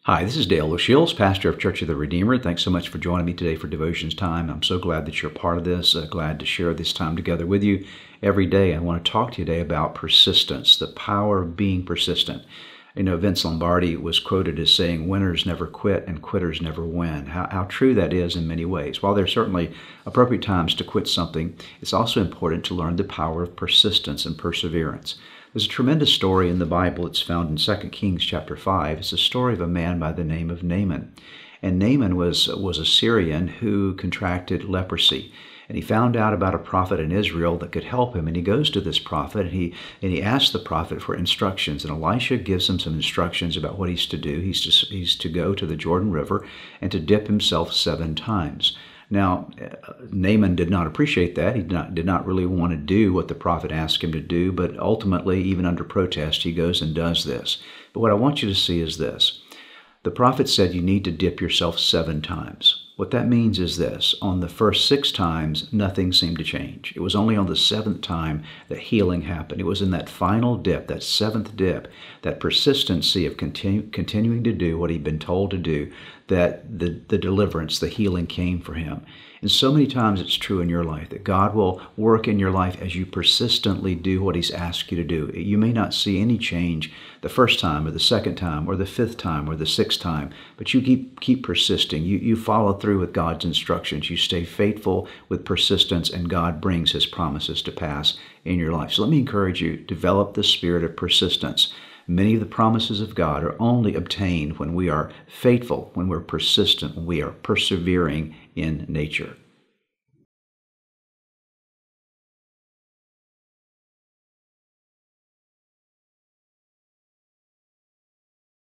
Hi, this is Dale O'Shields, pastor of Church of the Redeemer. Thanks so much for joining me today for Devotions Time. I'm so glad that you're a part of this, glad to share this time together with you every day. I want to talk to you today about persistence, the power of being persistent. You know, Vince Lombardi was quoted as saying, winners never quit and quitters never win. How true that is in many ways. While there's certainly appropriate times to quit something, it's also important to learn the power of persistence and perseverance. There's a tremendous story in the Bible. It's found in 2 Kings chapter 5. It's a story of a man by the name of Naaman. And Naaman was a Syrian who contracted leprosy. And he found out about a prophet in Israel that could help him. And he goes to this prophet and he asks the prophet for instructions. And Elisha gives him some instructions about what he's to do. He's to go to the Jordan River and to dip himself 7 times. Now, Naaman did not appreciate that. He did not really want to do what the prophet asked him to do, but ultimately, even under protest, he goes and does this. But what I want you to see is this. The prophet said you need to dip yourself 7 times. What that means is this. On the first 6 times, nothing seemed to change. It was only on the 7th time that healing happened. It was in that final dip, that 7th dip, that persistency of continuing to do what he'd been told to do, that the deliverance, the healing came for him. And so many times it's true in your life that God will work in your life as you persistently do what he's asked you to do. You may not see any change the first time or the second time or the 5th time or the 6th time, but you keep persisting. You follow through with God's instructions. You stay faithful with persistence, and God brings his promises to pass in your life. So let me encourage you, develop the spirit of persistence. Many of the promises of God are only obtained when we are faithful, when we're persistent, when we are persevering in nature.